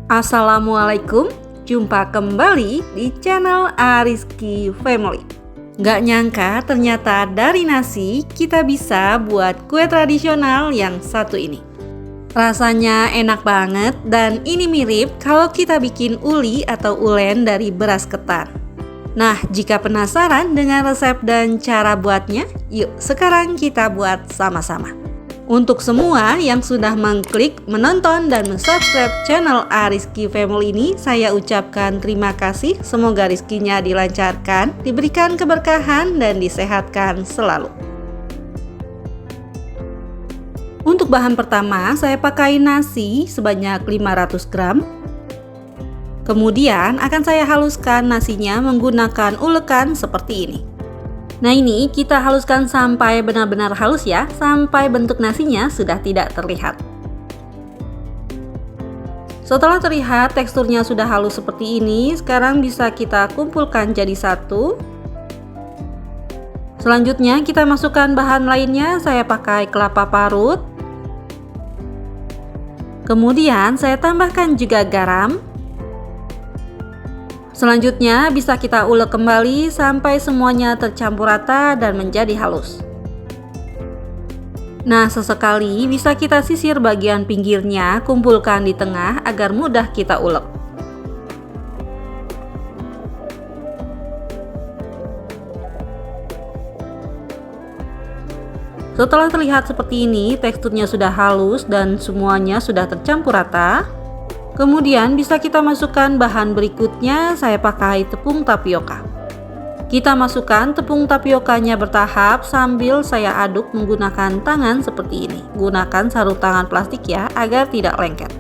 Assalamualaikum, jumpa kembali di channel Ariski Family. Gak nyangka ternyata dari nasi kita bisa buat kue tradisional yang satu ini. Rasanya enak banget dan ini mirip kalau kita bikin uli atau ulen dari beras ketan. Nah, jika penasaran dengan resep dan cara buatnya, yuk sekarang kita buat sama-sama. Untuk semua yang sudah mengklik, menonton, dan subscribe channel Ariski Family ini, saya ucapkan terima kasih. Semoga rezekinya dilancarkan, diberikan keberkahan, dan disehatkan selalu. Untuk bahan pertama, saya pakai nasi sebanyak 500 gram. Kemudian akan saya haluskan nasinya menggunakan ulekan seperti ini. Nah, ini kita haluskan sampai benar-benar halus ya, sampai bentuk nasinya sudah tidak terlihat. Setelah terlihat teksturnya sudah halus seperti ini, sekarang bisa kita kumpulkan jadi satu. Selanjutnya kita masukkan bahan lainnya, saya pakai kelapa parut. Kemudian saya tambahkan juga garam. Selanjutnya bisa kita ulek kembali sampai semuanya tercampur rata dan menjadi halus. Nah, sesekali bisa kita sisir bagian pinggirnya, kumpulkan di tengah agar mudah kita ulek. Setelah terlihat seperti ini, teksturnya sudah halus dan semuanya sudah tercampur rata. Kemudian bisa kita masukkan bahan berikutnya, saya pakai tepung tapioka. Kita masukkan tepung tapiokanya bertahap sambil saya aduk menggunakan tangan seperti ini. Gunakan sarung tangan plastik ya, agar tidak lengket.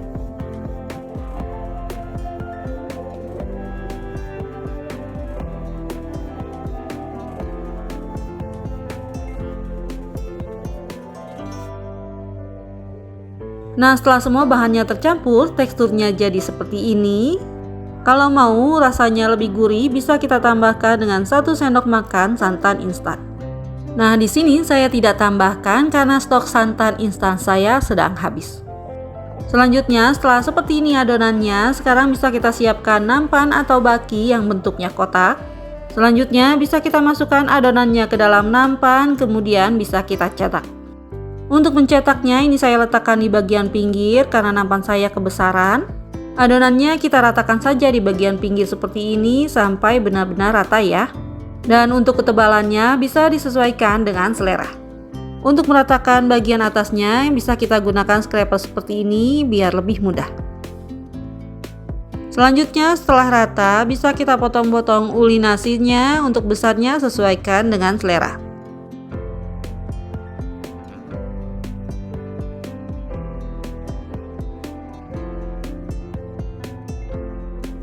Nah, setelah semua bahannya tercampur, teksturnya jadi seperti ini. Kalau mau rasanya lebih gurih, bisa kita tambahkan dengan 1 sendok makan santan instan. Nah, di sini saya tidak tambahkan karena stok santan instan saya sedang habis. Selanjutnya, setelah seperti ini adonannya, sekarang bisa kita siapkan nampan atau baki yang bentuknya kotak. Selanjutnya, bisa kita masukkan adonannya ke dalam nampan, kemudian bisa kita cetak. Untuk mencetaknya ini saya letakkan di bagian pinggir karena nampan saya kebesaran. Adonannya kita ratakan saja di bagian pinggir seperti ini sampai benar-benar rata ya. Dan untuk ketebalannya bisa disesuaikan dengan selera. Untuk meratakan bagian atasnya bisa kita gunakan scraper seperti ini biar lebih mudah. Selanjutnya setelah rata bisa kita potong-potong uli nasinya, untuk besarnya sesuaikan dengan selera.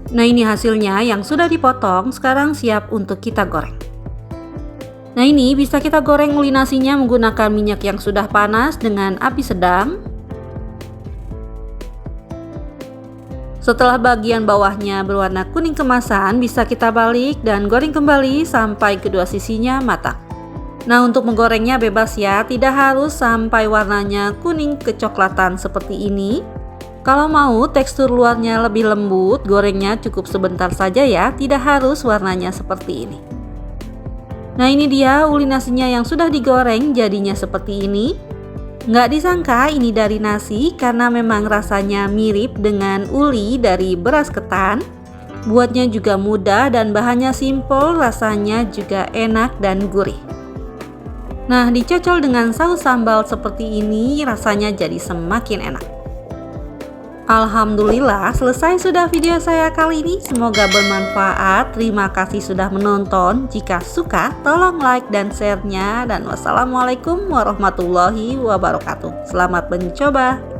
Nah, ini hasilnya yang sudah dipotong, sekarang siap untuk kita goreng. Nah, ini bisa kita goreng uli nasinya menggunakan minyak yang sudah panas dengan api sedang. Setelah bagian bawahnya berwarna kuning kemasan, bisa kita balik dan goreng kembali sampai kedua sisinya matang. Nah, untuk menggorengnya bebas ya, tidak harus sampai warnanya kuning kecoklatan seperti ini. Kalau mau tekstur luarnya lebih lembut, gorengnya cukup sebentar saja ya, tidak harus warnanya seperti ini. Nah, ini dia uli nasinya yang sudah digoreng, jadinya seperti ini. Nggak disangka ini dari nasi karena memang rasanya mirip dengan uli dari beras ketan. Buatnya juga mudah dan bahannya simpel, rasanya juga enak dan gurih. Nah, dicocol dengan saus sambal seperti ini, rasanya jadi semakin enak. Alhamdulillah, selesai sudah video saya kali ini. Semoga bermanfaat. Terima kasih sudah menonton. Jika suka, tolong like dan share-nya. Dan wassalamualaikum warahmatullahi wabarakatuh. Selamat mencoba.